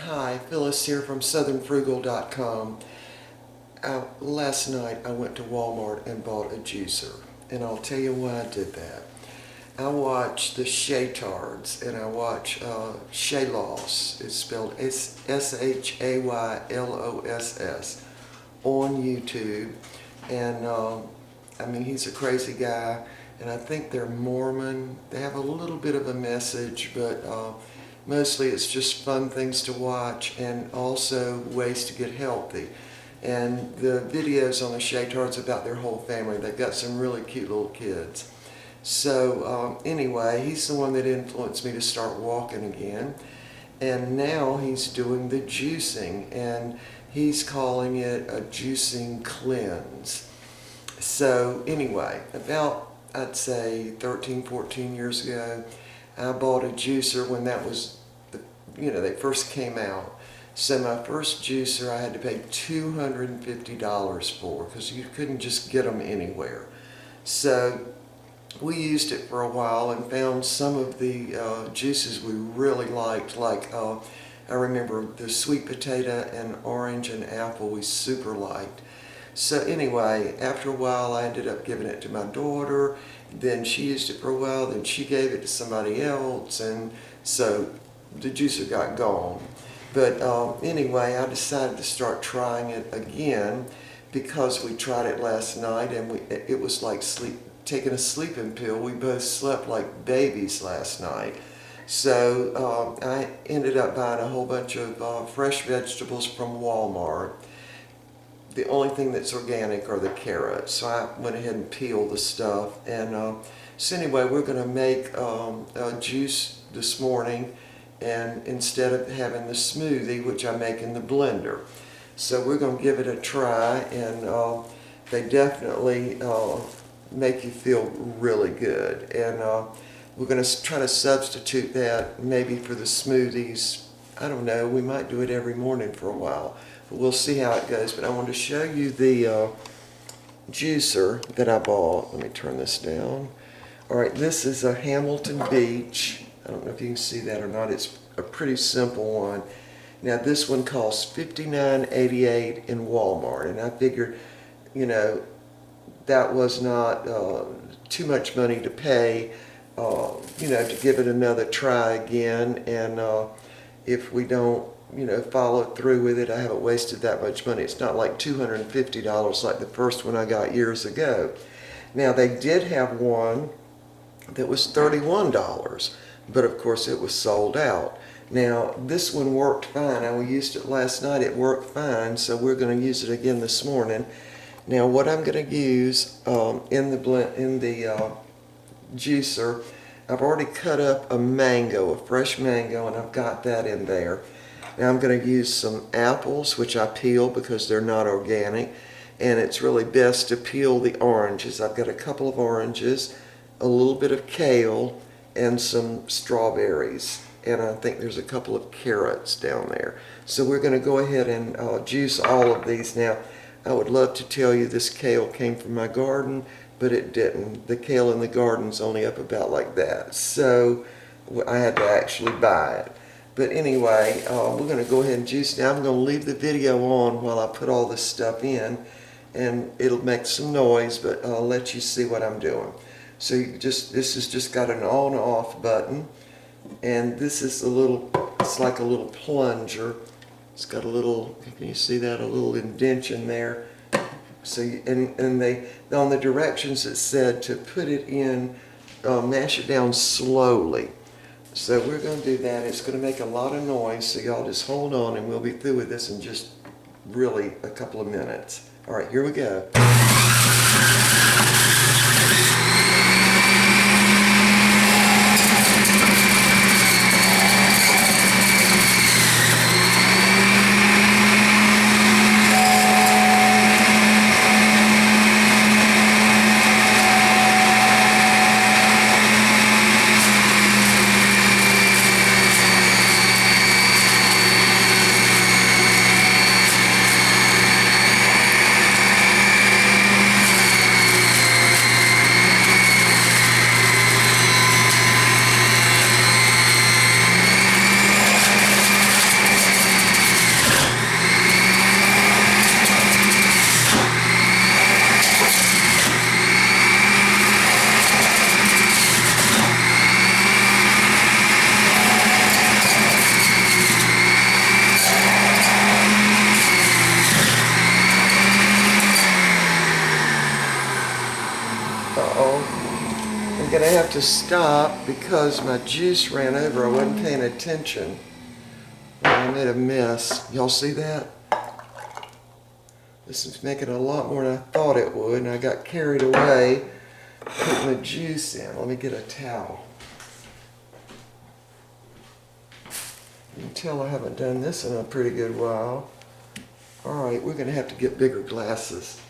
Hi, Phyllis here from southernfrugal.com. Last night I went to Walmart and bought a juicer, and I'll tell you why I did that. I watch the Shaytards, and I watch Shayloss. It's spelled Shayloss on YouTube, and I mean, he's a crazy guy, and I think they're Mormon. They have a little bit of a message, but mostly it's just fun things to watch and also ways to get healthy. And the videos on the Shaytards about their whole family. They've got some really cute little kids. So anyway, he's the one that influenced me to start walking again. And now he's doing the juicing, and he's calling it a juicing cleanse. So anyway, about, I'd say 13, 14 years ago, I bought a juicer when that was, they first came out. So my first juicer I had to pay $250 for, because you couldn't just get them anywhere. So we used it for a while and found some of the juices we really liked, like I remember the sweet potato and orange and apple we super liked. So anyway, after a while I ended up giving it to my daughter, then she used it for a while, then she gave it to somebody else, and so the juicer got gone. But anyway, I decided to start trying it again because we tried it last night, and it was like taking a sleeping pill. We both slept like babies last night. So I ended up buying a whole bunch of fresh vegetables from Walmart. The only thing that's organic are the carrots. So I went ahead and peeled the stuff. And so anyway, we're going to make a juice this morning, and instead of having the smoothie, which I make in the blender. So we're going to give it a try, and they definitely make you feel really good. And we're going to try to substitute that maybe for the smoothies. I don't know, we might do it every morning for a while, but we'll see how it goes. But I want to show you the juicer that I bought. Let me turn this down. All right, this is a Hamilton Beach. I don't know if you can see that or not. It's a pretty simple one. Now this one costs $59.88 in Walmart, and I figured, that was not too much money to pay, to give it another try again. And if we don't, follow through with it, I haven't wasted that much money. It's not like $250 like the first one I got years ago. Now they did have one that was $31, but of course it was sold out. Now this one worked fine. We used it last night. It worked fine, so we're going to use it again this morning. Now what I'm going to use in the juicer, I've already cut up a fresh mango, and I've got that in there. Now I'm going to use some apples, which I peel because they're not organic, and it's really best to peel the oranges. I've got a couple of oranges, a little bit of kale, and some strawberries, and I think there's a couple of carrots down there. So we're going to go ahead and juice all of these. Now I would love to tell you this kale came from my garden, but it didn't. The kale in the garden's only up about like that, so I had to actually buy it. But anyway, we're going to go ahead and juice. Now I'm going to leave the video on while I put all this stuff in, and it'll make some noise, but I'll let you see what I'm doing. So this has just got an on off button, and this is it's like a little plunger. It's got a little, can you see that, a little indentation there. So and they, on the directions it said to put it in, mash it down slowly. So we're going to do that. It's going to make a lot of noise, so y'all just hold on, and we'll be through with this in just really a couple of minutes. All right, here we go. have to stop because my juice ran over. I wasn't paying attention. I made a mess. Y'all see that? This is making a lot more than I thought it would, and I got carried away putting the juice in. Let me get a towel. You can tell I haven't done this in a pretty good while. All right, we're going to have to get bigger glasses.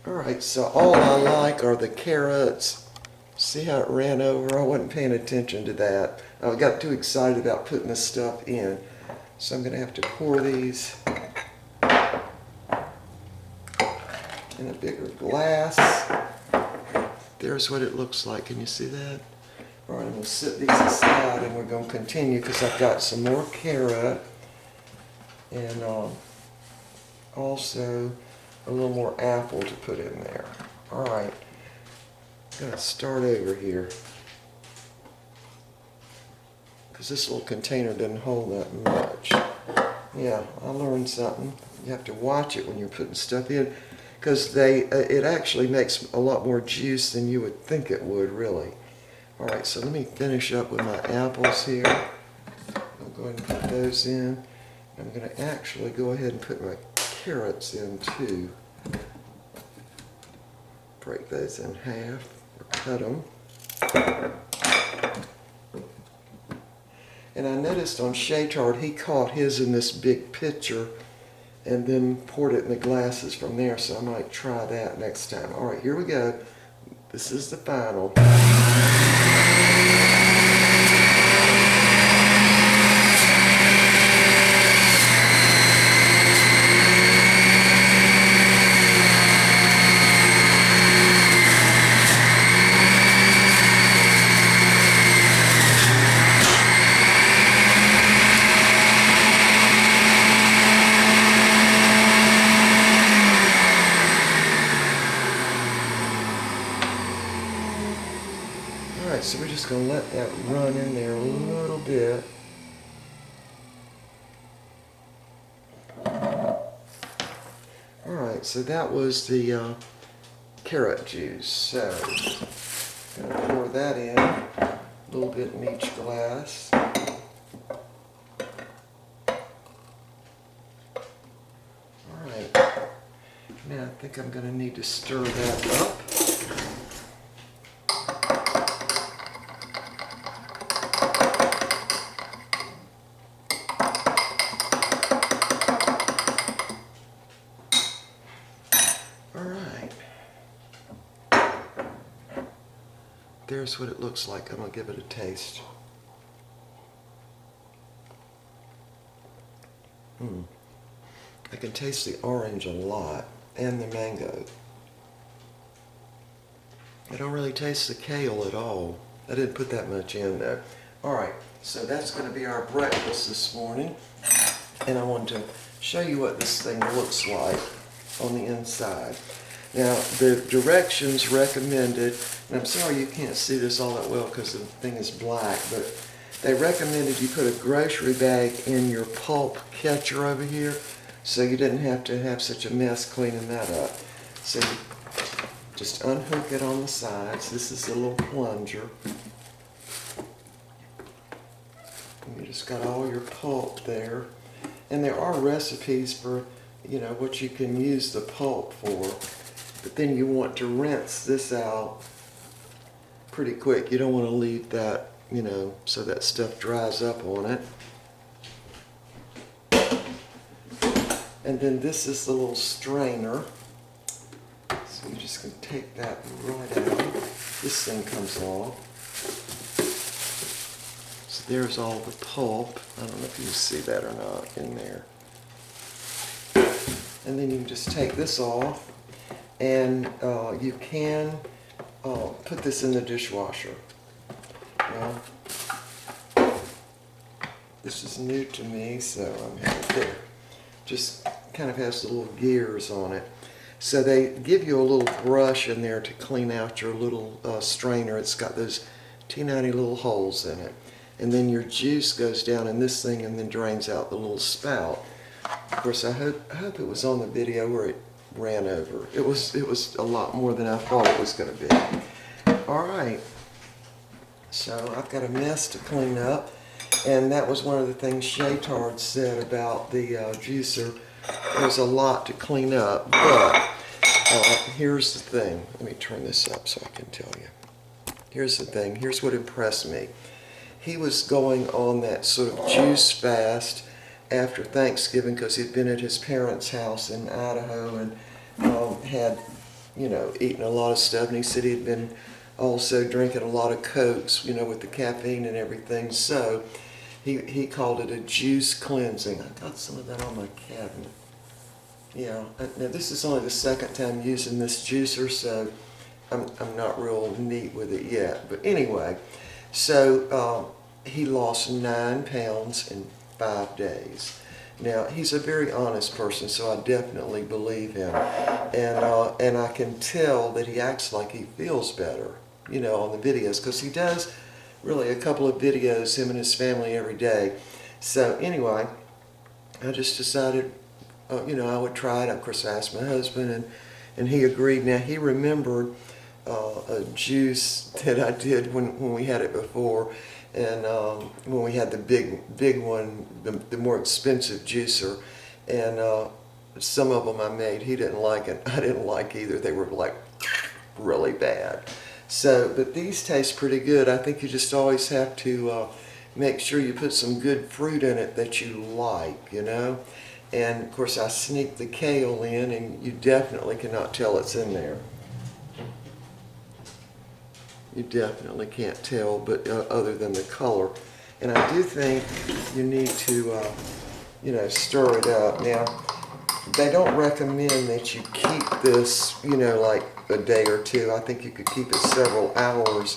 All right, so all I like are the carrots. See how it ran over? I wasn't paying attention to that. I got too excited about putting this stuff in. So I'm going to have to pour these in a bigger glass. There's what it looks like. Can you see that? All right, I'm going to set these aside and we're going to continue because I've got some more carrot and also a little more apple to put in there. All right, I'm going to start over here because this little container doesn't hold that much. Yeah, I learned something. You have to watch it when you're putting stuff in because it actually makes a lot more juice than you would think it would, really. All right, so let me finish up with my apples here. I'll go ahead and put those in. I'm going to actually go ahead and put my carrots in too. Break those in half or cut them. And I noticed on Shaytard, he caught his in this big pitcher and then poured it in the glasses from there, so I might try that next time. All right, here we go. This is the final. Alright, so we're just going to let that run in there a little bit. Alright, so that was the carrot juice. So, I'm going to pour that in, a little bit in each glass. Alright, now I think I'm going to need to stir that up. There's what it looks like. I'm going to give it a taste. I can taste the orange a lot and the mango. I don't really taste the kale at all. I didn't put that much in though. Alright, so that's going to be our breakfast this morning. And I want to show you what this thing looks like on the inside. Now, the directions recommended, and I'm sorry you can't see this all that well because the thing is black, but they recommended you put a grocery bag in your pulp catcher over here so you didn't have to have such a mess cleaning that up. So you just unhook it on the sides. This is a little plunger. And you just got all your pulp there. And there are recipes for, you know, what you can use the pulp for. But then you want to rinse this out pretty quick. You don't want to leave that, you know, so that stuff dries up on it. And then this is the little strainer. So you just can take that right out. This thing comes off. So there's all the pulp. I don't know if you can see that or not in there. And then you can just take this off. And you can put this in the dishwasher. Well, this is new to me, so I'm having there. Just kind of has the little gears on it. So they give you a little brush in there to clean out your little strainer. It's got those teeny little holes in it. And then your juice goes down in this thing and then drains out the little spout. Of course, I hope it was on the video where it ran over. It was a lot more than I thought it was going to be. All right, so I've got a mess to clean up, and that was one of the things Shaytard said about the juicer. There's a lot to clean up, but here's the thing. Let me turn this up so I can tell you. Here's the thing. Here's what impressed me. He was going on that sort of juice fast after Thanksgiving because he'd been at his parents' house in Idaho and had, eaten a lot of stuff. And he said he'd been also drinking a lot of Cokes, with the caffeine and everything. So he called it a juice cleansing. I got some of that on my cabinet. Yeah. Now this is only the second time using this juicer, so I'm not real neat with it yet. But anyway, so he lost 9 pounds in 5 days. Now, he's a very honest person, so I definitely believe him. And I can tell that he acts like he feels better, on the videos, because he does really a couple of videos, him and his family, every day. So anyway, I just decided, I would try it. Of course, I asked my husband, and he agreed. Now, he remembered a juice that I did when we had it before, and when we had the big one, the more expensive juicer, and some of them I made, he didn't like it. I didn't like either. They were like really bad. So, but these taste pretty good. I think you just always have to make sure you put some good fruit in it that you like, And of course I sneaked the kale in, and you definitely cannot tell it's in there. You definitely can't tell, but other than the color. And I do think you need to, stir it up. Now, they don't recommend that you keep this, like a day or two. I think you could keep it several hours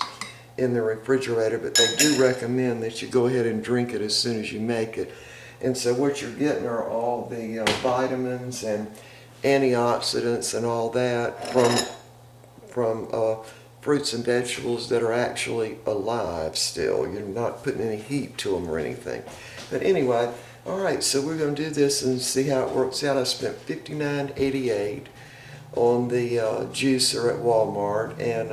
in the refrigerator, but they do recommend that you go ahead and drink it as soon as you make it. And so what you're getting are all the vitamins and antioxidants and all that from fruits and vegetables that are actually alive still. You're not putting any heat to them or anything. But anyway, all right, so we're going to do this and see how it works out. I spent $59.88 on the juicer at Walmart, and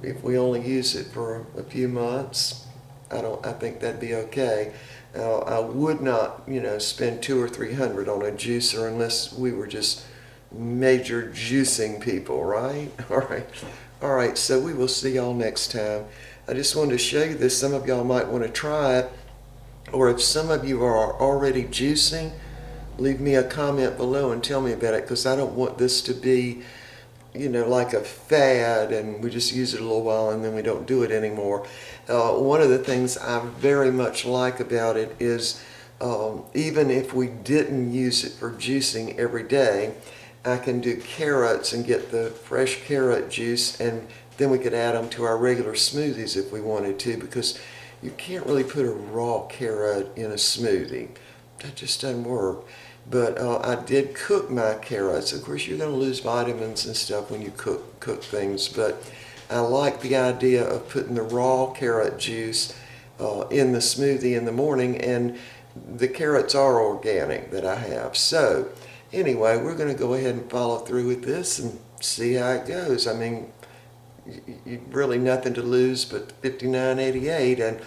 if we only use it for a few months, I think that'd be okay. I would not, spend $200 or $300 on a juicer unless we were just major juicing people, right? All right, so we will see y'all next time. I just wanted to show you this. Some of y'all might want to try it, or if some of you are already juicing, leave me a comment below and tell me about it, because I don't want this to be, like a fad and we just use it a little while and then we don't do it anymore. One of the things I very much like about it is even if we didn't use it for juicing every day, I can do carrots and get the fresh carrot juice, and then we could add them to our regular smoothies if we wanted to, because you can't really put a raw carrot in a smoothie. That just doesn't work. But I did cook my carrots. Of course, you're going to lose vitamins and stuff when you cook things, but I like the idea of putting the raw carrot juice in the smoothie in the morning, and the carrots are organic that I have. So anyway, we're going to go ahead and follow through with this and see how it goes. I mean, you really nothing to lose but $59.88, and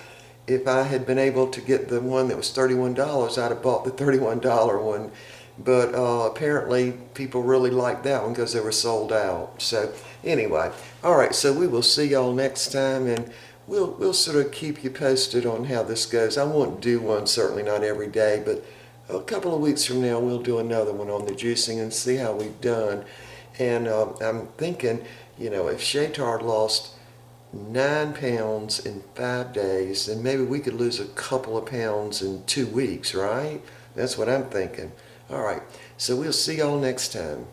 if I had been able to get the one that was $31, I'd have bought the $31 one. But apparently people really liked that one because they were sold out. So anyway, all right, so we will see y'all next time, and we'll sort of keep you posted on how this goes. I won't do one, certainly not every day, but a couple of weeks from now we'll do another one on the juicing and see how we've done. And I'm thinking, if Shaytard lost 9 pounds in 5 days, then maybe we could lose a couple of pounds in 2 weeks, right? That's what I'm thinking. All right, so we'll see y'all next time.